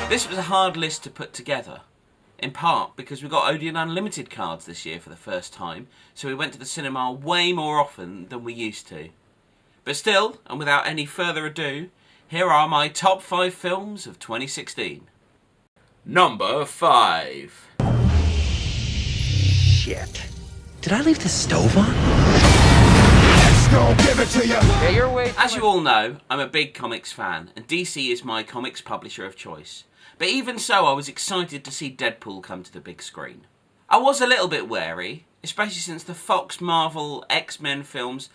This was a hard list to put together, in part because we got Odeon Unlimited cards this year for the first time, so we went to the cinema way more often than we used to. But still, and without any further ado, here are my top 5 films of 2016. Number 5. Shit. Did I leave the stove on? Let's go, give it to you. Yeah, you're way As you all know, I'm a big comics fan, and DC is my comics publisher of choice. But even so, I was excited to see Deadpool come to the big screen. I was a little bit wary, especially since the Fox, Marvel, X-Men films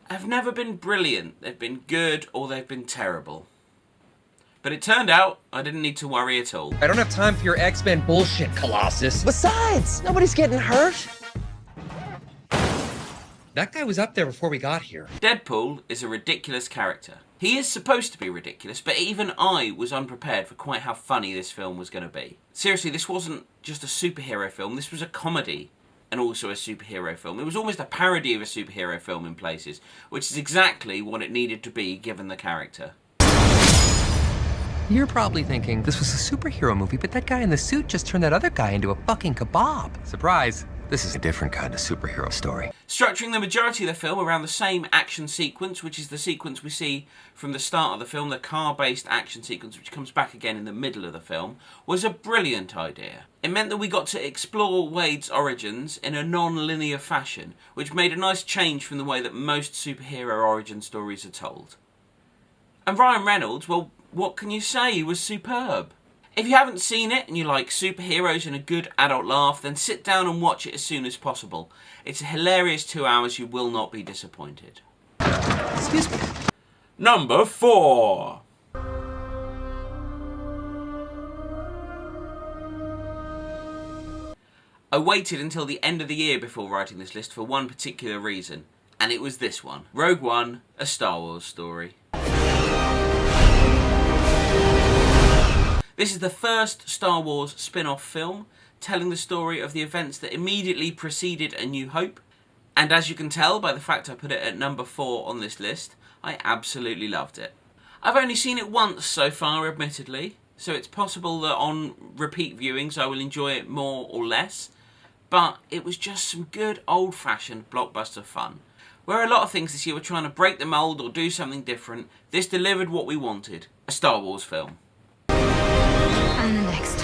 have never been brilliant. They've been good or they've been terrible. But it turned out I didn't need to worry at all. I don't have time for your X-Men bullshit, Colossus. Besides, nobody's getting hurt. That guy was up there before we got here. Deadpool is a ridiculous character. He is supposed to be ridiculous, but even I was unprepared for quite how funny this film was going to be. Seriously, this wasn't just a superhero film, this was a comedy and also a superhero film. It was almost a parody of a superhero film in places, which is exactly what it needed to be given the character. You're probably thinking, this was a superhero movie, but that guy in the suit just turned that other guy into a fucking kebab. Surprise, this is a different kind of superhero story. Structuring the majority of the film around the same action sequence, which is the sequence we see from the start of the film, the car-based action sequence, which comes back again in the middle of the film, was a brilliant idea. It meant that we got to explore Wade's origins in a non-linear fashion, which made a nice change from the way that most superhero origin stories are told. And Ryan Reynolds, well, what can you say? He was superb. If you haven't seen it and you like superheroes and a good adult laugh, then sit down and watch it as soon as possible. It's a hilarious 2 hours, you will not be disappointed. Excuse me. Number 4. I waited until the end of the year before writing this list for one particular reason, and it was this one. Rogue One, a Star Wars story. This is the first Star Wars spin-off film, telling the story of the events that immediately preceded A New Hope. And as you can tell by the fact I put it at number 4 on this list, I absolutely loved it. I've only seen it once so far, admittedly, so it's possible that on repeat viewings I will enjoy it more or less, but it was just some good old-fashioned blockbuster fun. Where a lot of things this year were trying to break the mould or do something different, this delivered what we wanted, a Star Wars film. And the next.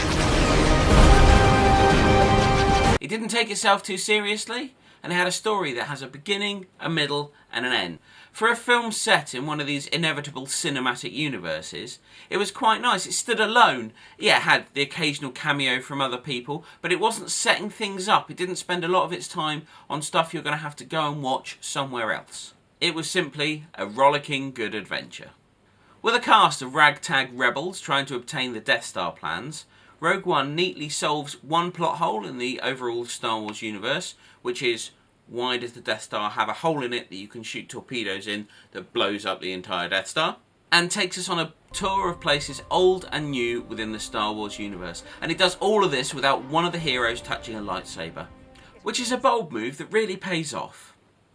It didn't take itself too seriously, and it had a story that has a beginning, a middle, and an end. For a film set in one of these inevitable cinematic universes, it was quite nice. It stood alone. Yeah, it had the occasional cameo from other people, but it wasn't setting things up. It didn't spend a lot of its time on stuff you're going to have to go and watch somewhere else. It was simply a rollicking good adventure. With a cast of ragtag rebels trying to obtain the Death Star plans, Rogue One neatly solves one plot hole in the overall Star Wars universe, which is, why does the Death Star have a hole in it that you can shoot torpedoes in that blows up the entire Death Star? And takes us on a tour of places old and new within the Star Wars universe. And it does all of this without one of the heroes touching a lightsaber, which is a bold move that really pays off.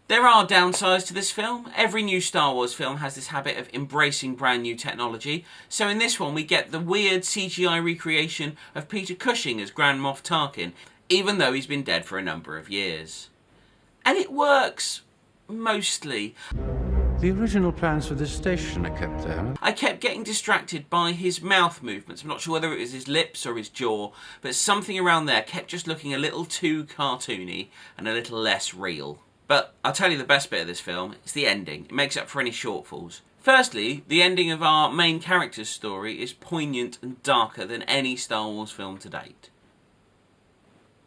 There are downsides to this film. Every new Star Wars film has this habit of embracing brand new technology, so in this one we get the weird CGI recreation of Peter Cushing as Grand Moff Tarkin, even though he's been dead for a number of years. And it works, mostly. The original plans for this station are kept there. I kept getting distracted by his mouth movements. I'm not sure whether it was his lips or his jaw, but something around there kept just looking a little too cartoony and a little less real. But I'll tell you the best bit of this film, it's the ending. It makes up for any shortfalls. Firstly, the ending of our main character's story is poignant and darker than any Star Wars film to date.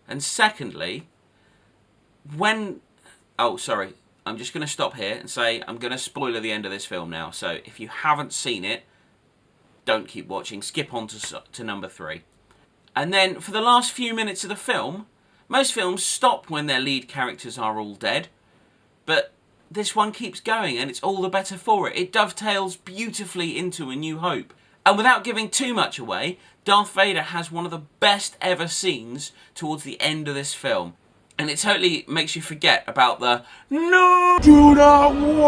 And secondly, I'm just going to stop here and say I'm going to spoiler the end of this film now. So if you haven't seen it, don't keep watching. Skip on to number 3. And then for the last few minutes of the film, most films stop when their lead characters are all dead, but this one keeps going and it's all the better for it. It dovetails beautifully into A New Hope. And without giving too much away, Darth Vader has one of the best ever scenes towards the end of this film. And it totally makes you forget about the "No, do not move"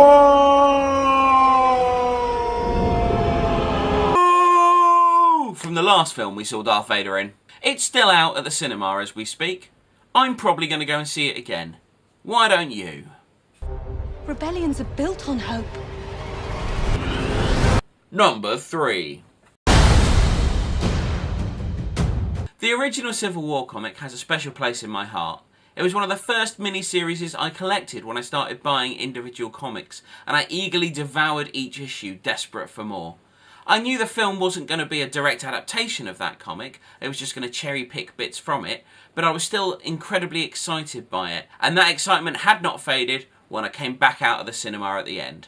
from the last film we saw Darth Vader in. It's still out at the cinema as we speak. I'm probably going to go and see it again. Why don't you? Rebellions are built on hope. Number 3. The original Civil War comic has a special place in my heart. It was one of the first mini-series I collected when I started buying individual comics, and I eagerly devoured each issue, desperate for more. I knew the film wasn't going to be a direct adaptation of that comic, it was just going to cherry-pick bits from it, but I was still incredibly excited by it, and that excitement had not faded when I came back out of the cinema at the end.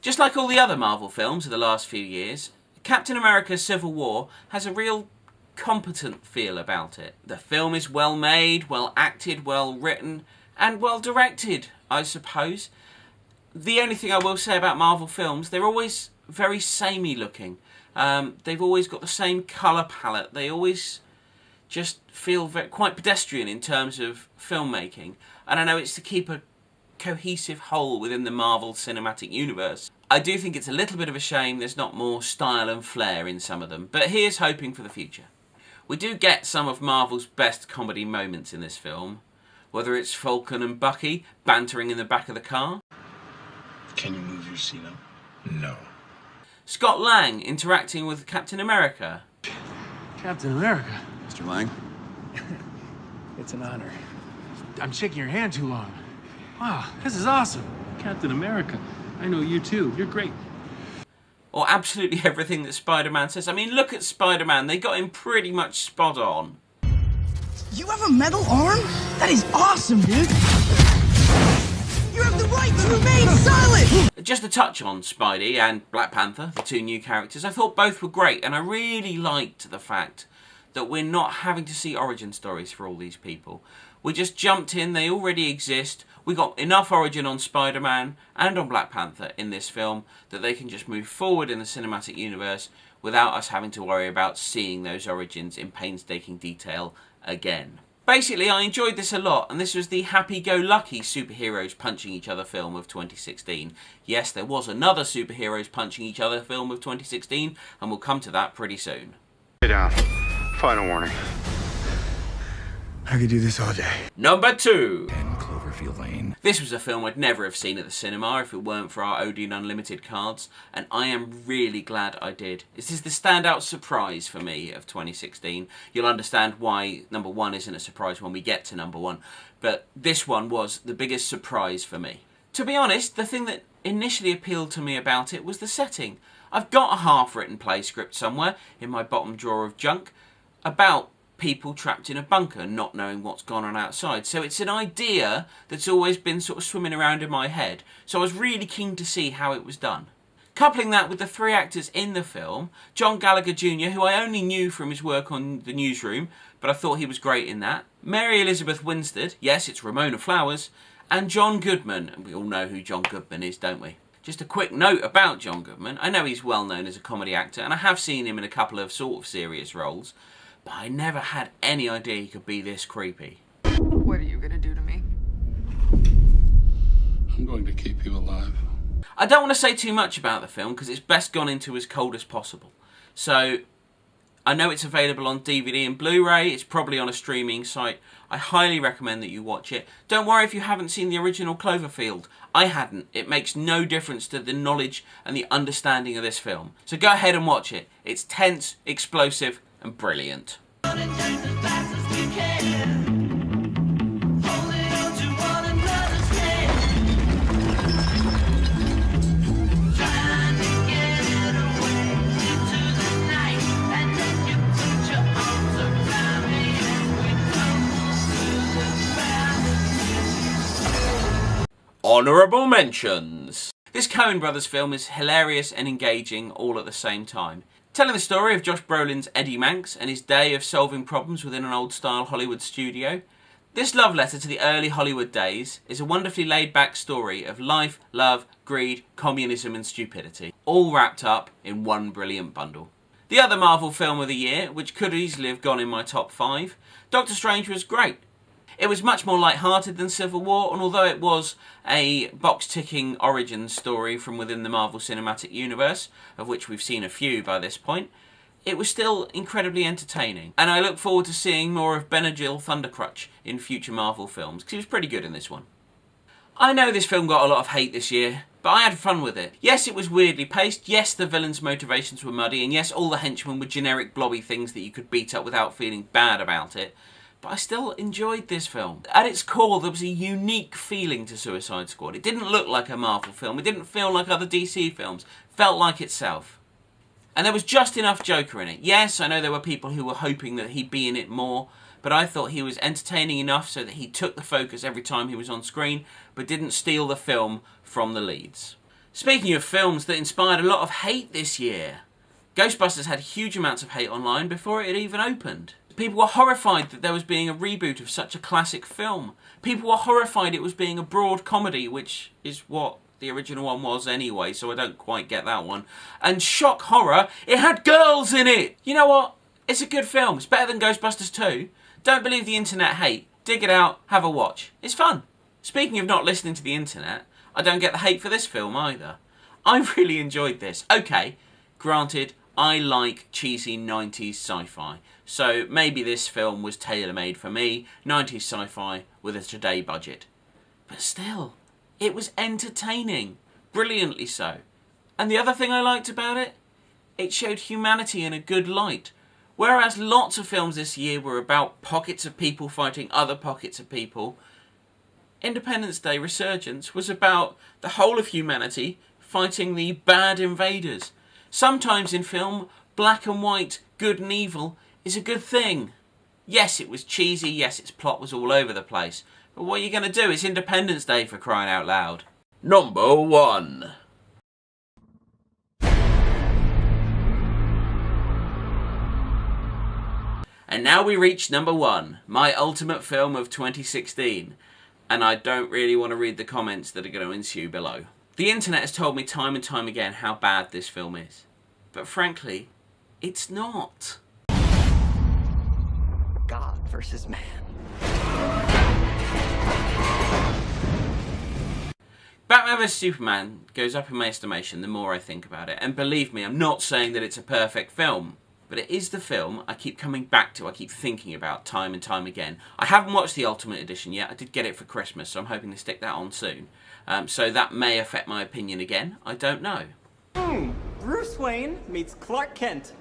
Just like all the other Marvel films of the last few years, Captain America Civil War has a real competent feel about it. The film is well made, well acted, well written, and well directed, I suppose. The only thing I will say about Marvel films, they're always very samey looking. They've always got the same colour palette. They always just feel quite pedestrian in terms of filmmaking. And I know it's to keep a cohesive whole within the Marvel Cinematic Universe. I do think it's a little bit of a shame there's not more style and flair in some of them, but here's hoping for the future. We do get some of Marvel's best comedy moments in this film, whether it's Falcon and Bucky bantering in the back of the car, Can you move your seat up? No. Scott Lang interacting with Captain America, Captain America. Mr. Lang? It's an honor. I'm shaking your hand too long. Wow, this is awesome. Captain America. I know you too. You're great. or absolutely everything that Spider-Man says. I mean, look at Spider-Man. They got him pretty much spot on. You have a metal arm? That is awesome, dude! You have the right to remain silent! Just a touch on Spidey and Black Panther, the two new characters. I thought both were great, and I really liked the fact that we're not having to see origin stories for all these people. We just jumped in, they already exist. We got enough origin on Spider-Man and on Black Panther in this film that they can just move forward in the cinematic universe without us having to worry about seeing those origins in painstaking detail again. Basically, I enjoyed this a lot, and this was the happy-go-lucky superheroes punching each other film of 2016. Yes, there was another superheroes punching each other film of 2016, and we'll come to that pretty soon. Get down. Final warning. I could do this all day. Number 2. 10 Cloverfield Lane. This was a film I'd never have seen at the cinema if it weren't for our Odeon Unlimited cards, and I am really glad I did. This is the standout surprise for me of 2016. You'll understand why number 1 isn't a surprise when we get to number 1, but this one was the biggest surprise for me. To be honest, the thing that initially appealed to me about it was the setting. I've got a half-written play script somewhere in my bottom drawer of junk about people trapped in a bunker not knowing what's gone on outside. So it's an idea that's always been sort of swimming around in my head. So I was really keen to see how it was done. Coupling that with the 3 actors in the film, John Gallagher Jr., who I only knew from his work on The Newsroom, but I thought he was great in that, Mary Elizabeth Winstead, yes, it's Ramona Flowers, and John Goodman. And we all know who John Goodman is, don't we? Just a quick note about John Goodman. I know he's well known as a comedy actor, and I have seen him in a couple of sort of serious roles, but I never had any idea he could be this creepy. What are you gonna do to me? I'm going to keep you alive. I don't want to say too much about the film because it's best gone into as cold as possible. So, I know it's available on DVD and Blu-ray, it's probably on a streaming site. I highly recommend that you watch it. Don't worry if you haven't seen the original Cloverfield. I hadn't. It makes no difference to the knowledge and the understanding of this film. So go ahead and watch it. It's tense, explosive, and brilliant. Honourable mentions. This Coen Brothers film is hilarious and engaging all at the same time. Telling the story of Josh Brolin's Eddie Manx and his day of solving problems within an old-style Hollywood studio, this love letter to the early Hollywood days is a wonderfully laid-back story of life, love, greed, communism and stupidity, all wrapped up in one brilliant bundle. The other Marvel film of the year, which could easily have gone in my top 5, Doctor Strange was great. It was much more light-hearted than Civil War, and although it was a box-ticking origin story from within the Marvel Cinematic Universe, of which we've seen a few by this point, it was still incredibly entertaining. And I look forward to seeing more of Benadryl Thundercrutch in future Marvel films, because he was pretty good in this one. I know this film got a lot of hate this year, but I had fun with it. Yes, it was weirdly paced, yes, the villain's motivations were muddy, and yes, all the henchmen were generic blobby things that you could beat up without feeling bad about it. But I still enjoyed this film. At its core, there was a unique feeling to Suicide Squad. It didn't look like a Marvel film. It didn't feel like other DC films. It felt like itself. And there was just enough Joker in it. Yes, I know there were people who were hoping that he'd be in it more, but I thought he was entertaining enough so that he took the focus every time he was on screen, but didn't steal the film from the leads. Speaking of films that inspired a lot of hate this year, Ghostbusters had huge amounts of hate online before it had even opened. People were horrified that there was being a reboot of such a classic film. People were horrified it was being a broad comedy, which is what the original one was anyway, so I don't quite get that one. And shock horror, it had girls in it! You know what? It's a good film. It's better than Ghostbusters 2. Don't believe the internet hate. Dig it out, have a watch. It's fun. Speaking of not listening to the internet, I don't get the hate for this film either. I really enjoyed this. Okay, granted, I like cheesy 90s sci-fi, so maybe this film was tailor-made for me, 90s sci-fi with a today budget. But still, it was entertaining, brilliantly so. And the other thing I liked about it, it showed humanity in a good light. Whereas lots of films this year were about pockets of people fighting other pockets of people, Independence Day Resurgence was about the whole of humanity fighting the bad invaders. Sometimes in film, black and white, good and evil, is a good thing. Yes, it was cheesy, yes, its plot was all over the place, but what are you going to do? It's Independence Day, for crying out loud. Number 1. And now we reach number 1, my ultimate film of 2016. And I don't really want to read the comments that are going to ensue below. The internet has told me time and time again how bad this film is. But frankly, it's not. God versus man. Batman vs Superman goes up in my estimation the more I think about it. And believe me, I'm not saying that it's a perfect film. But it is the film I keep coming back to, I keep thinking about time and time again. I haven't watched the Ultimate Edition yet, I did get it for Christmas, so I'm hoping to stick that on soon. So that may affect my opinion again, I don't know. Bruce Wayne meets Clark Kent.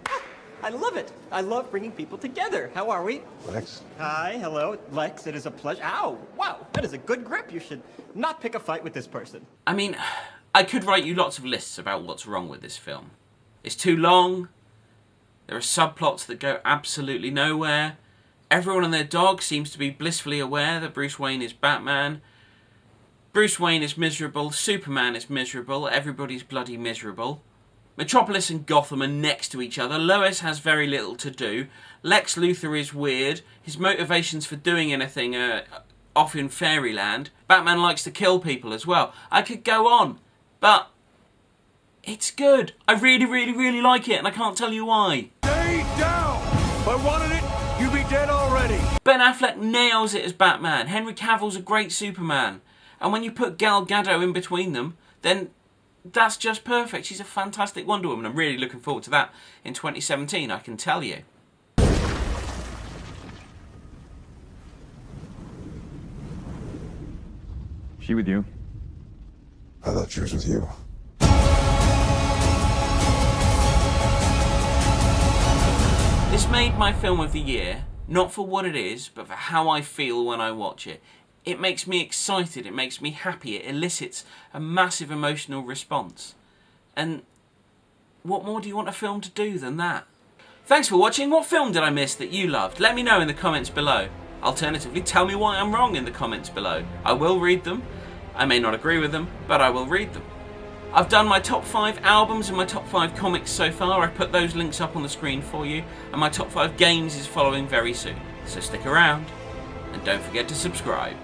I love it. I love bringing people together. How are we? Lex? Hi, hello, Lex, it is a pleasure. Ow, wow, that is a good grip. You should not pick a fight with this person. I mean, I could write you lots of lists about what's wrong with this film. It's too long. There are subplots that go absolutely nowhere. Everyone and their dog seems to be blissfully aware that Bruce Wayne is Batman. Bruce Wayne is miserable, Superman is miserable, everybody's bloody miserable. Metropolis and Gotham are next to each other, Lois has very little to do, Lex Luthor is weird, his motivations for doing anything are off in fairyland, Batman likes to kill people as well. I could go on, but it's good. I really, really, really like it, and I can't tell you why. Stay down! If I wanted it, you'd be dead already. Ben Affleck nails it as Batman. Henry Cavill's a great Superman. And when you put Gal Gadot in between them, then that's just perfect. She's a fantastic Wonder Woman. I'm really looking forward to that in 2017, I can tell you. She with you? I thought she was with you. This made my film of the year, not for what it is, but for how I feel when I watch it. It makes me excited, it makes me happy, it elicits a massive emotional response. And what more do you want a film to do than that? Thanks for watching. What film did I miss that you loved? Let me know in the comments below. Alternatively, tell me why I'm wrong in the comments below. I will read them. I may not agree with them, but I will read them. I've done my top 5 albums and my top 5 comics so far. I've put those links up on the screen for you. And my top 5 games is following very soon. So stick around and don't forget to subscribe.